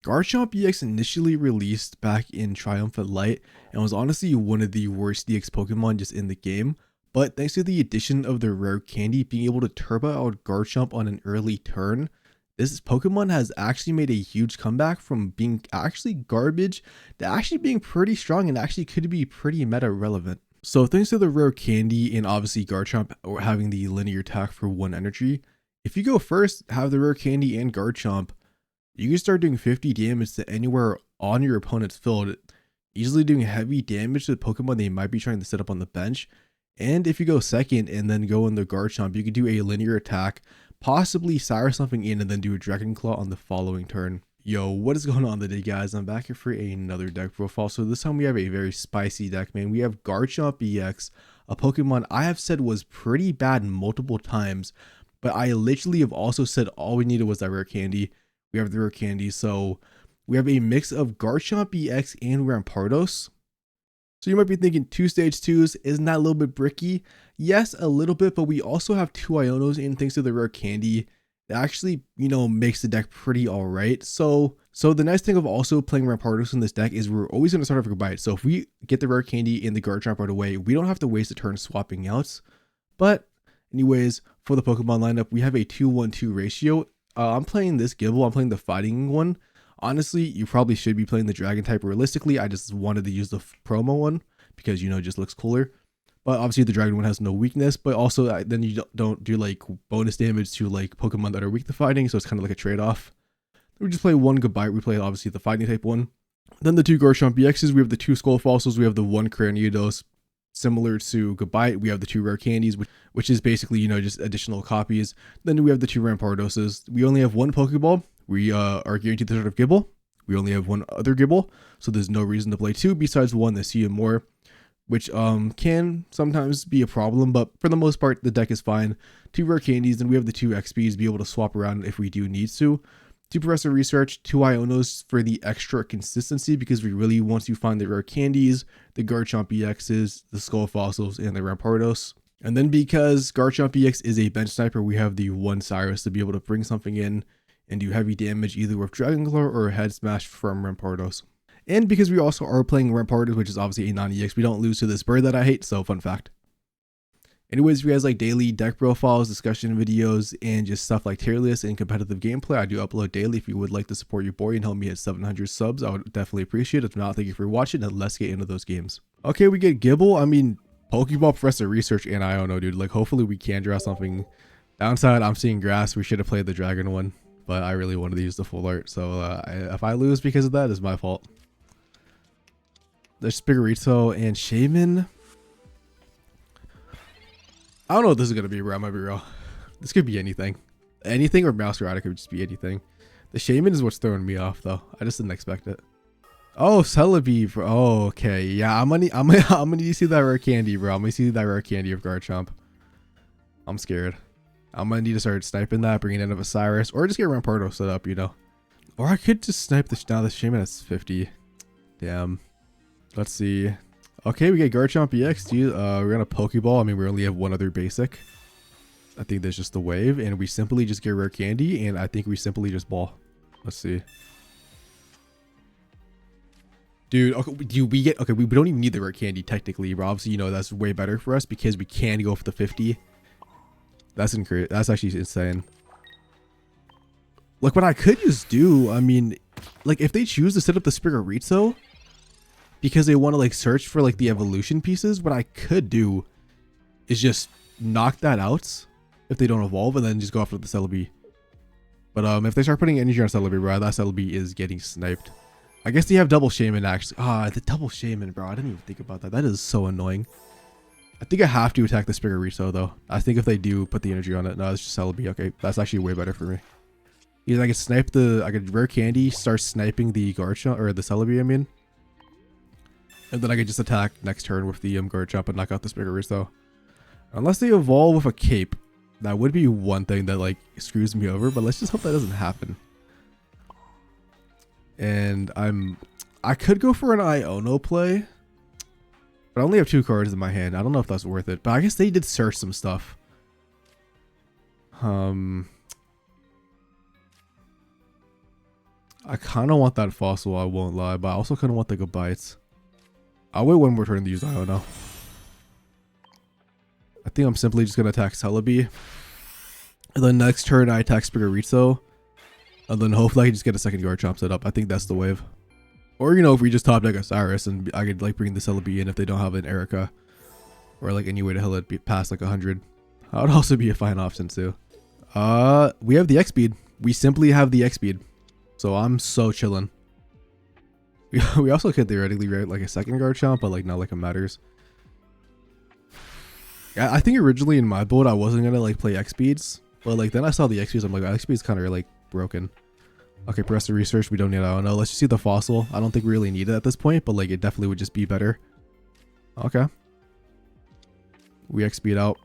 Garchomp EX initially released back in Triumphant Light and was honestly one of the worst DX Pokemon just in the game, but thanks to the addition of the rare candy being able to turbo out Garchomp on an early turn, this Pokemon has actually made a huge comeback from being actually garbage to actually being pretty strong and actually could be pretty meta relevant. So thanks to the rare candy and obviously Garchomp having the linear attack for 1 energy, if you go first, have the rare candy and Garchomp, you can start doing 50 damage to anywhere on your opponent's field, easily doing heavy damage to the Pokemon they might be trying to set up on the bench. And if you go second and then go in the Garchomp, you can do a linear attack, possibly Sire something in, and then do a Dragon Claw on the following turn. Yo, what is going on today, guys? I'm back here for another deck profile. So this time we have a very spicy deck, man. We have Garchomp EX, a Pokemon I have said was pretty bad multiple times, but I literally have also said all we needed was that rare candy. We have the rare candy, so we have a mix of Garchomp EX and Rampardos. So you might be thinking 2 stage 2s, isn't that a little bit bricky? Yes, a little bit, but we also have 2 Ionos in thanks to the rare candy. It actually, makes the deck pretty alright. So the nice thing of also playing Rampardos in this deck is we're always going to start off with Goodbye. So if we get the rare candy in the Garchomp right away, we don't have to waste a turn swapping out. But anyways, for the Pokemon lineup, we have a 2-1-2 ratio. I'm playing this Gible. I'm playing the fighting one. Honestly, you probably should be playing the dragon type. Realistically, I just wanted to use the promo one because, it just looks cooler. But obviously the dragon one has no weakness, but also then you don't do like bonus damage to like Pokemon that are weak to fighting. So it's kind of like a trade-off. We just play 1 Goodbye. We play obviously the fighting type one. Then the 2 Garchomp EXs. We have the 2 Skull Fossils. We have the 1 Cranidos. Similar to Goodbye, we have the 2 rare candies, which is basically, just additional copies. Then we have the 2 Rampardoses. We only have 1 Pokeball. We are guaranteed the start of Gible. We only have 1 other Gible, so there's no reason to play 2 besides 1 to see it more, which can sometimes be a problem, but for the most part, the deck is fine. 2 rare candies, then we have the 2 XPs, be able to swap around if we do need to. 2 Professor Research, 2 Ionos for the extra consistency because we really want to find the rare candies, the Garchomp EXs, the Skull Fossils, and the Rampardos. And then because Garchomp EX is a bench sniper, we have the 1 Cyrus to be able to bring something in and do heavy damage either with Dragon Claw or Head Smash from Rampardos. And because we also are playing Rampardos, which is obviously a non-EX, we don't lose to this bird that I hate, so fun fact. Anyways, if you guys like daily deck profiles, discussion videos, and just stuff like tier lists and competitive gameplay, I do upload daily. If you would like to support your boy and help me hit 700 subs, I would definitely appreciate it. If not, thank you for watching, and let's get into those games. Okay, we get Gible. I mean, Pokeball, Professor Research, and I don't know, dude. Like, hopefully we can draw something. Downside, I'm seeing grass. We should have played the dragon one, but I really wanted to use the full art. So if I lose because of that, it's my fault. There's Spigorito and Shaman. I don't know what this is going to be, bro. I might be real. This could be anything. Anything or Mouse Ride, it could just be anything. The Shaman is what's throwing me off, though. I just didn't expect it. Oh, Celebi, bro. Oh, okay. Yeah, I'm gonna need to see that rare candy, bro. I'm gonna see that rare candy of Garchomp. I'm scared. I'm gonna need to start sniping that, bringing in a Cyrus, or just get Rampardo set up, Or I could just snipe this. Now the Shaman has 50. Damn. Let's see. Okay, we get Garchomp EX, dude. We're gonna Pokeball. I mean, we only have 1 other basic. I think there's just the wave, and we simply just get rare candy, and I think we simply just ball. Let's see. Dude, okay, we don't even need the rare candy technically, but obviously, that's way better for us because we can go for the 50. That's incredible. That's actually insane. Like, what I could just do, I mean, like, if they choose to set up the Spigorito because they want to like search for like the evolution pieces, what I could do is just knock that out if they don't evolve and then just go after the Celebi. But if they start putting energy on Celebi, bro, that Celebi is getting sniped. I guess they have double Shaman actually. The double Shaman, bro. I didn't even think about that. That is so annoying. I think I have to attack the Spigorito though. I think if they do put the energy on it, no, it's just Celebi. Okay, that's actually way better for me. Either I could snipe I could rare candy, start sniping the Garchomp or the Celebi, I mean. And then I could just attack next turn with the Garchomp and knock out the Spigorito. Unless they evolve with a cape. That would be one thing that like screws me over, but let's just hope that doesn't happen. And I could go for an Iono play, but I only have 2 cards in my hand. I don't know if that's worth it, but I guess they did search some stuff. I I kind of want that fossil, I won't lie, but I also kind of want the good bites. I'll wait one more turn to use Iono. I think I'm simply just going to attack Celebi. And then next turn I attack Spirito. And then hopefully I can just get a second Garchomp set up. I think that's the wave. Or, you know, if we just top deck a Cyrus and I could like bring the Celebi in if they don't have an Erica. Or like any way to heal it past like 100. That would also be a fine option too. We have the X-Speed. We simply have the X-Speed. So I'm so chilling. We also could theoretically write like a second Garchomp, but like not like it matters. Yeah, I think originally in my build I wasn't gonna like play X-Speeds. But like then I saw the X-Speeds, I'm like, X-Speed's kind of like broken. Okay, Progressive Research, we don't need it. I don't know. Let's just see the fossil. I don't think we really need it at this point, but like it definitely would just be better. Okay. We X-Speed out.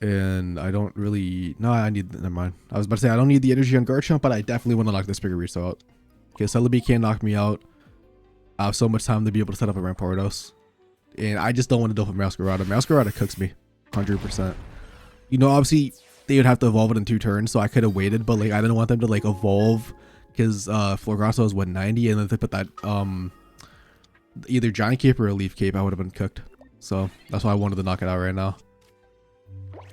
And I don't really... No, I need... Never mind. I was about to say I don't need the energy on Garchomp, but I definitely want to knock this Spirito out. Okay, Celebi can't knock me out. I have so much time to be able to set up a Rampardos. And I just don't want to deal with Masquerada. Masquerada cooks me. 100%. You know, obviously, they would have to evolve it in 2 turns, so I could have waited, but like I didn't want them to like evolve because Florgasso is 190, and then if they put that either Giant Cape or a Leaf Cape, I would have been cooked. So that's why I wanted to knock it out right now.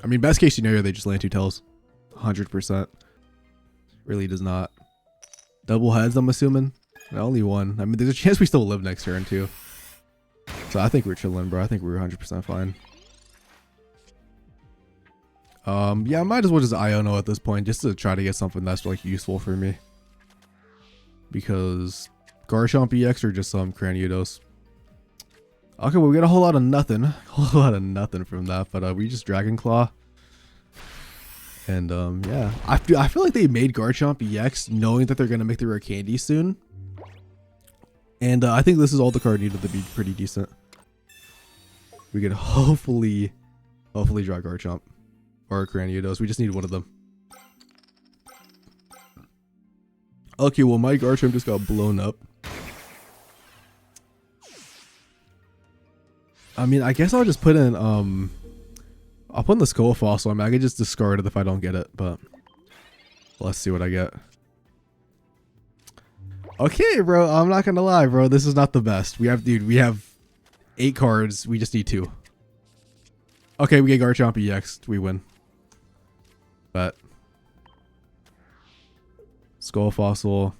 I mean, best case scenario, they just land 2 tails. 100%. Really does not. Double heads, I'm assuming. Only 1. I mean, there's a chance we still live next turn too. So I think we're chilling, bro. I think we're 100% fine. Yeah, I might as well just Iono at this point, just to try to get something that's like useful for me. Because Garchomp EX or just some Cranidos. Okay, well, we get a whole lot of nothing. A whole lot of nothing from that, but we just Dragon Claw. And yeah, I feel like they made Garchomp EX knowing that they're gonna make the rare candy soon. And I think this is all the card needed to be pretty decent. We could hopefully draw Garchomp or Cranidos. We just need one of them. Okay, well, my Garchomp just got blown up. I mean, I guess I'll just put in, I'll put in the Skull Fossil. I mean, I could just discard it if I don't get it, but let's see what I get. Okay, bro, I'm not gonna lie, bro. This is not the best. We have 8 cards. We just need 2. Okay, we get Garchomp EX. We win. But Skull Fossil,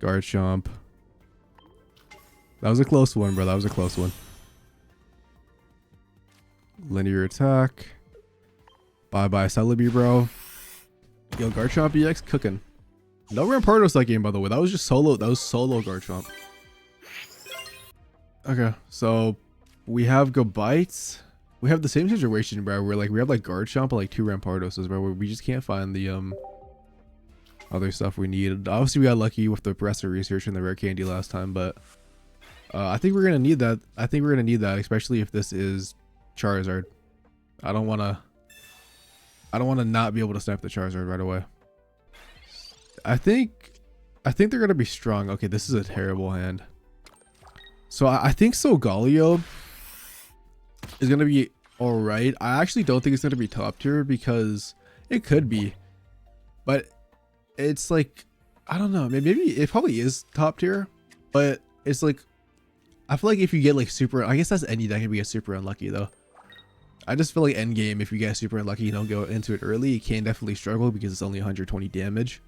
Garchomp. That was a close one, bro. That was a close one. Linear attack. Bye-bye Celebi, bro. Yo, Garchomp EX cooking. No Rampardos that game, by the way. That was just solo. That was solo Garchomp. Okay, so we have Gobites. We have the same situation, bro. Where like we have like Garchomp and like 2 Rampardoses, bro. Where we just can't find the other stuff we need. Obviously, we got lucky with the Progressive Research and the rare candy last time, but I think we're gonna need that. I think we're gonna need that, especially if this is Charizard. I don't wanna not be able to snap the Charizard right away. I think they're gonna be strong. Okay, this is a terrible hand. So I think Solgaleo is gonna be alright. I actually don't think it's gonna be top tier because it could be, but it's like, I don't know. Maybe it probably is top tier, but it's like, I feel like if you get like super, I guess that's any deck if you get super unlucky though. I just feel like end game, if you get super unlucky, you don't go into it early, you can definitely struggle because it's only 120 damage.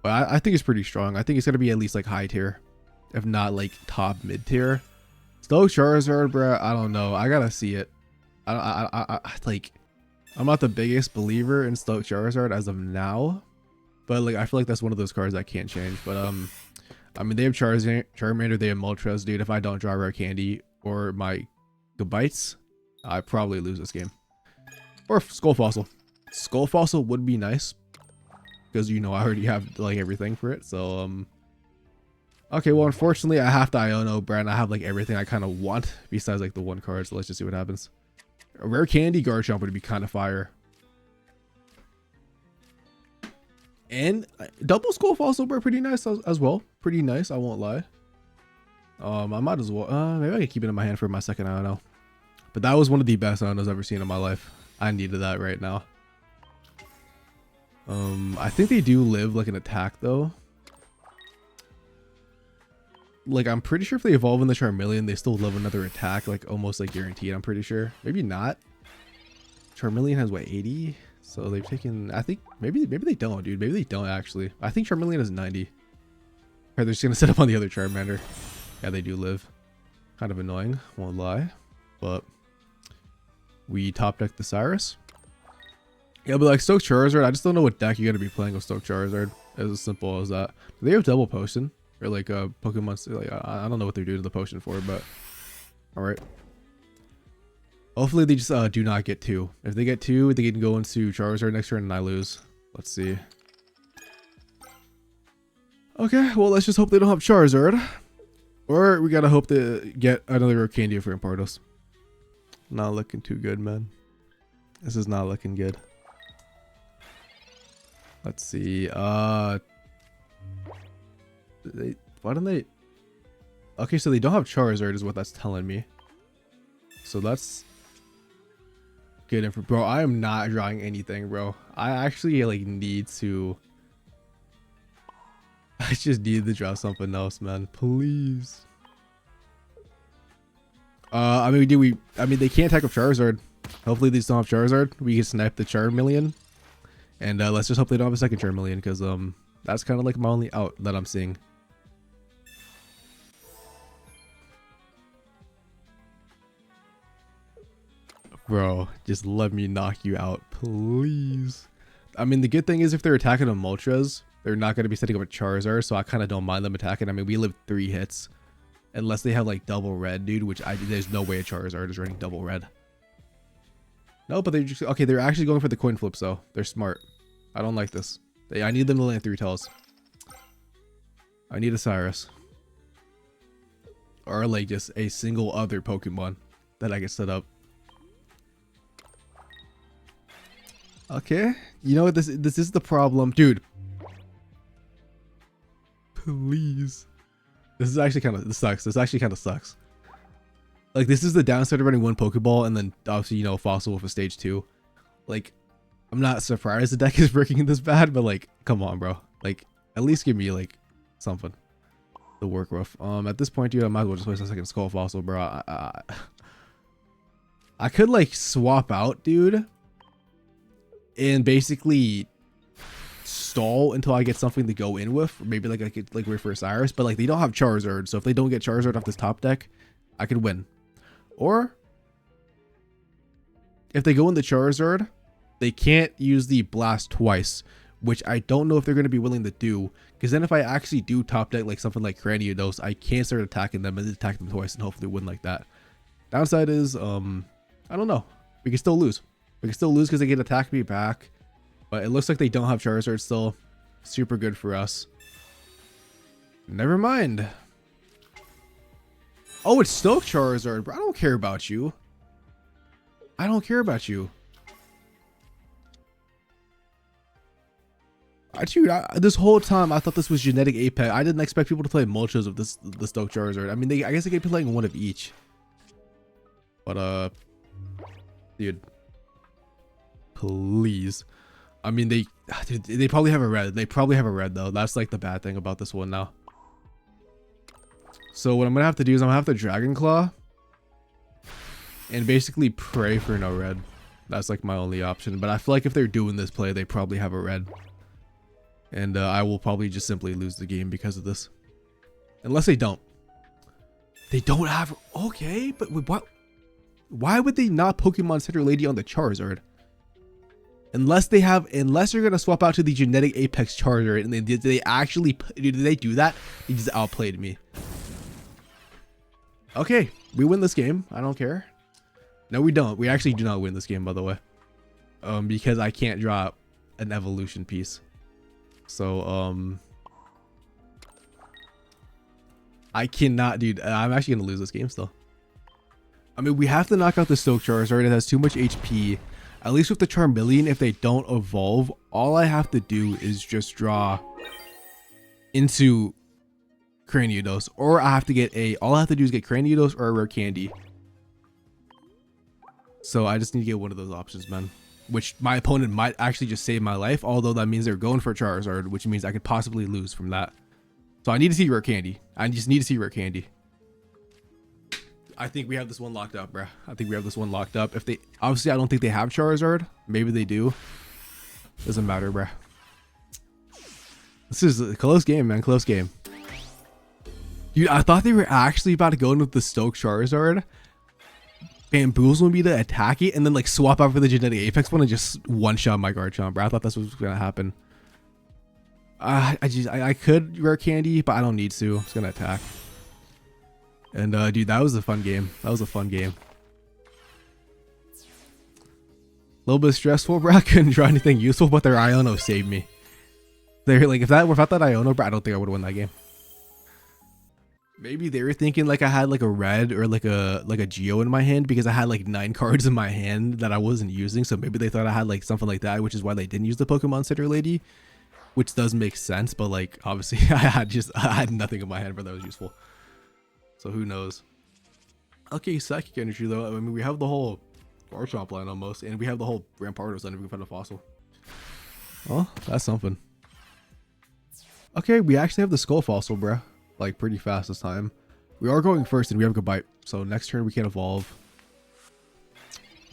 But I think it's pretty strong. I think it's gonna be at least like high tier, if not like top mid tier. Stoke Charizard, bro. I don't know. I gotta see it. I like, I'm not the biggest believer in Stoke Charizard as of now, but like I feel like that's one of those cards that can't change. But I mean, they have Charmander, they have Moltres, dude. If I don't draw rare candy or my Gobites, I probably lose this game. Or Skull Fossil. Skull Fossil would be nice because, you know, I already have like everything for it. So okay, well, unfortunately, I have to Iono, Brand. I have like everything I kind of want besides like the 1 card. So let's just see what happens. A rare candy Garchomp would be kind of fire. And double Skull Fossil, bro, pretty nice as well. Pretty nice, I won't lie. I might as well. Maybe I can keep it in my hand for my second Iono. But that was one of the best Ionos I've ever seen in my life. I needed that right now. I think they do live like an attack though. Like I'm pretty sure if they evolve in the Charmeleon, they still live another attack, like almost like guaranteed. I'm pretty sure. Maybe not. Charmeleon has what, 80? So they've taken, I think maybe they don't, dude. Maybe they don't actually. I think Charmeleon has 90. Alright, they're just gonna set up on the other Charmander. Yeah, they do live. Kind of annoying, won't lie. But we top deck the Cyrus. Yeah, but like Stoke Charizard, I just don't know what deck you're gonna be playing with Stoke Charizard. As simple as that. Do they have double potion? Or like Pokemon, like I don't know what they're doing to the potion for, but alright. Hopefully they just do not get 2. If they get 2, they can go into Charizard next turn and I lose. Let's see. Okay, well let's just hope they don't have Charizard. Or we gotta hope to get another Candy for Rampardos. Not looking too good, man. This is not looking good. Let's see. Why don't they? Okay, so they don't have Charizard is what that's telling me. So that's good info. Bro, I am not drawing anything, bro. I actually like need to. I just need to draw something else, man. Please. I mean, they can't attack with Charizard. Hopefully they still have Charizard. We can snipe the Charmeleon. And let's just hope they don't have a second Charmeleon, because that's kind of like my only out that I'm seeing. Bro, just let me knock you out, please. I mean, the good thing is if they're attacking on Moltres, they're not going to be setting up a Charizard, so I kind of don't mind them attacking. I mean, we live 3 hits. Unless they have like double red, dude, which there's no way a Charizard is running double red. No, but they're just, okay, they're actually going for the coin flips though. They're smart. I don't like this. I need them to land 3 tails. I need a Cyrus. Or like just a single other Pokemon that I can set up. Okay. You know what, this is the problem. Dude. Please. This sucks. This actually kind of sucks. Like, this is the downside of running 1 Pokeball and then obviously, you know, Fossil with a stage 2. Like, I'm not surprised the deck is working this bad, but like, come on, bro. Like, at least give me like something to work with. At this point, dude, I might as well just waste a second Skull Fossil, bro. I could like swap out, dude, and basically stall until I get something to go in with. Maybe like I could like wait for a Cyrus, but like they don't have Charizard, so if they don't get Charizard off this top deck, I could win. Or if they go in the Charizard, they can't use the Blast twice, which I don't know if they're going to be willing to do, because then if I actually do top deck like something like Cranidos, I can't start attacking them and attack them twice and hopefully win like that. Downside is I don't know, we can still lose. We can still lose because they can attack me back. But it looks like they don't have Charizard still. Super good for us. Never mind. Oh, it's still Charizard, bro. I don't care about you. I don't care about you. Dude, this whole time I thought this was Genetic Apex. I didn't expect people to play Moltres with the Stoke Charizard. I mean, I guess they could be playing one of each. But dude, please. I mean, they probably have a red. They probably have a red though. That's like the bad thing about this one now. So what I'm gonna have to do is I'm gonna have to Dragon Claw and basically pray for no red. That's like my only option. But I feel like if they're doing this play, they probably have a red, and I will probably just simply lose the game because of this. Unless they don't. They don't have. Okay, but what? Why would they not Pokemon Center Lady on the Charizard? Unless you're gonna swap out to the Genetic Apex Charizard, and then did they do that? They just outplayed me. Okay, we win this game. I don't care. No, we don't. We actually do not win this game, by the way. Because I can't draw an evolution piece. So, I cannot, dude. I'm actually gonna lose this game still. I mean, we have to knock out the Stoke Charizard. It has too much HP. At least with the Charmeleon, if they don't evolve, all I have to do is just draw into Cranidos, or I have to get all I have to do is get Cranidos or a rare candy. So I just need to get one of those options, man. which my opponent might actually just save my life, although that means they're going for Charizard, which means I could possibly lose from that. So I need to see rare candy. I just need to see rare candy. I think we have this one locked up, bruh. I think we have this one locked up. If they, obviously I don't think they have Charizard. Maybe they do. Doesn't matter, bruh. This is a close game, man. Close game. Dude, I thought they were actually about to go in with the Stoke Charizard, bamboozle me to attack it, and then like swap out for the Genetic Apex one and just one-shot my Garchomp, bro. I thought that's what was gonna happen. I could rare candy, but I don't need to. I'm just gonna attack. And dude, that was a fun game. That was a fun game. A little bit stressful, bro. I couldn't draw anything useful, but their Iono saved me. They're like, without that Iono, bro, I don't think I would have won that game. Maybe they were thinking like I had like a red or like a Geo in my hand because I had like 9 cards in my hand that I wasn't using. So maybe they thought I had like something like that, which is why they didn't use the Pokemon Center Lady, which does make sense. But like obviously I had nothing in my hand, but that was useful. So who knows? Okay, Psychic Energy though. I mean, we have the whole Garchomp line almost, and we have the whole Rampardos line if we can find a fossil. Oh, that's something. Okay, we actually have the Skull fossil, bruh. Like pretty fast this time. We are going first and we have a bite. So next turn we can evolve.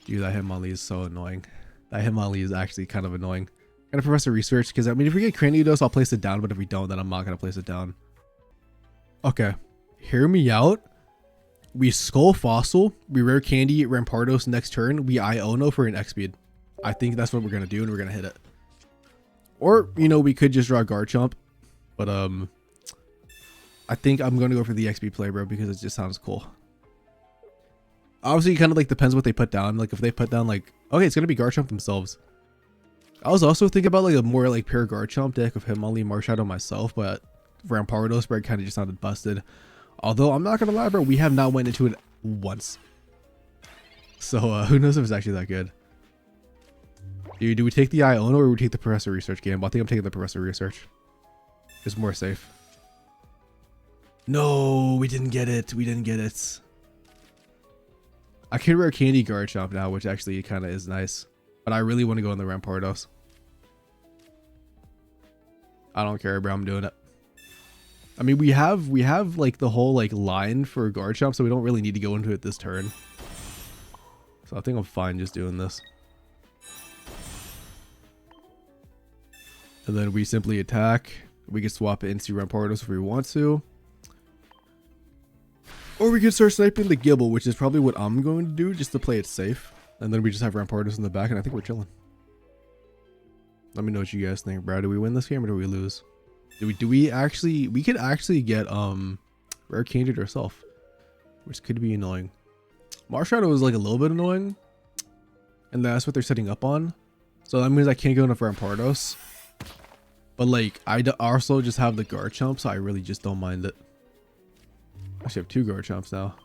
Dude, that Hitmonlee is so annoying. That Hitmonlee is actually kind of annoying. I'm gonna Professor Research because I mean if we get Cranidos, I'll place it down, but if we don't, then I'm not gonna place it down. Okay. Hear me out. We Skull Fossil, we Rare Candy Rampardos next turn, we Iono for an X speed. I think that's what we're gonna do and we're gonna hit it. Or, you know, we could just draw Garchomp. But I think I'm going to go for the XP play, bro, because it just sounds cool. Obviously, it kind of like depends what they put down. Like if they put down like, okay, it's going to be Garchomp themselves. I was also thinking about like a more like pure Garchomp deck of Hitmonlee, Marshadow myself, but Rampardos spread kind of just sounded busted. Although I'm not going to lie, bro, we have not went into it once. So who knows if it's actually that good. Dude, do we take the Iono or do we take the Professor Research game? I think I'm taking the Professor Research. It's more safe. No, we didn't get it. We didn't get it. I can rare Candy Garchomp now, which actually kind of is nice. But I really want to go in the Rampardos. I don't care, bro. I'm doing it. I mean, we have like the whole like line for Garchomp, so we don't really need to go into it this turn. So I think I'm fine just doing this. And then we simply attack. We can swap it into Rampardos if we want to. Or we can start sniping the Gibble, which is probably what I'm going to do just to play it safe. And then we just have Rampardos in the back, and I think we're chilling. Let me know what you guys think, bro. Do we win this game or do we lose? Do we actually... We could actually get Rare Candy ourselves, which could be annoying. Marshadow is like a little bit annoying. And that's what they're setting up on. So that means I can't go into Rampardos. But like, I also just have the Garchomp, so I really just don't mind it. I actually have 2 Garchomps now.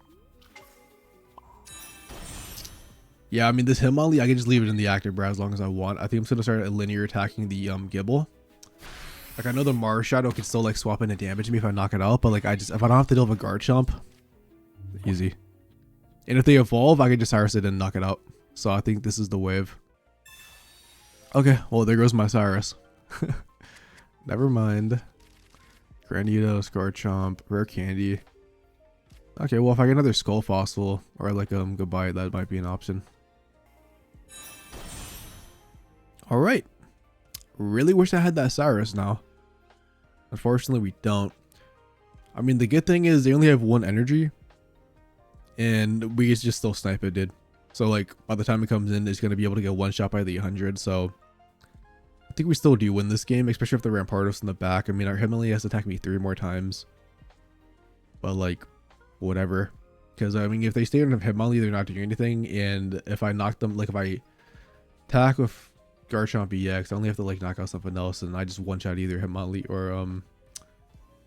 Yeah, I mean, this Hitmonlee, I can just leave it in the active, bro, as long as I want. I think I'm just gonna start linear attacking the Gibble. Like, I know the Marshadow can still like swap into damage me if I knock it out, but like, if I don't have to deal with a Garchomp, easy. And if they evolve, I can just Cyrus it and knock it out. So I think this is the wave. Okay, well, there goes my Cyrus. Never mind. Granitos, Garchomp, Rare Candy. Okay, well, if I get another Skull Fossil or like goodbye, that might be an option. Alright. Really wish I had that Cyrus now. Unfortunately, we don't. I mean, the good thing is they only have 1 energy. And we can just still snipe it, dude. So, like, by the time it comes in, it's going to be able to get 1 shot by the 100. So, I think we still do win this game, especially if the Rampardos in the back. I mean, our Hitmonlee has to attack me 3 more times. But, like, whatever. Because, I mean, if they stay on Hitmonlee, they're not doing anything. And if I knock them, like, if I attack with Garchomp EX, I only have to, like, knock out something else. And I just one-shot either Hitmonlee or,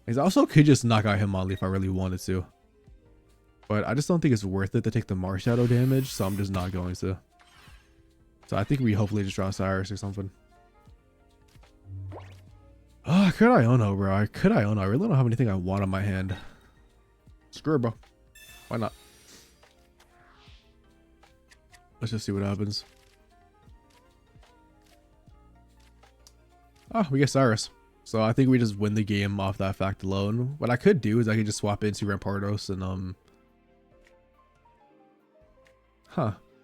I also could just knock out Hitmonlee if I really wanted to. But I just don't think it's worth it to take the Marshadow damage. So, I'm just not going to. So, I think we hopefully just draw Cyrus or something. Oh, could Iono, bro. I could Iono. I really don't have anything I want on my hand. Screw it, bro. Why not? Let's just see what happens. Oh, we get Cyrus. So I think we just win the game off that fact alone. What I could do is I could just swap into Rampardos and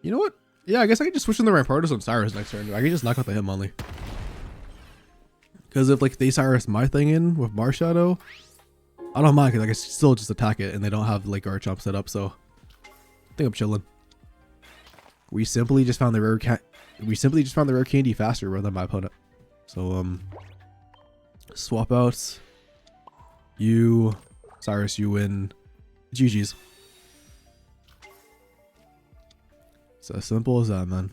You know what? Yeah, I guess I could just switch in the Rampardos on Cyrus next turn. I could just knock out the Hitmonlee. Because if like they Cyrus my thing in with Marshadow, I don't mind because I can still just attack it and they don't have like Garchomp set up, so I think I'm chilling. We simply just found the rare candy faster than my opponent. So swap out. You Cyrus, you win. GG's. It's as simple as that, man.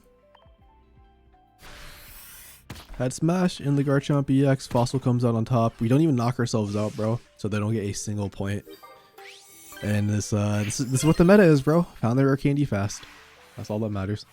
Head smash in the Garchomp EX. Fossil comes out on top. We don't even knock ourselves out, bro. So they don't get a single point. And this is what the meta is, bro. Found the rare candy fast. That's all that matters.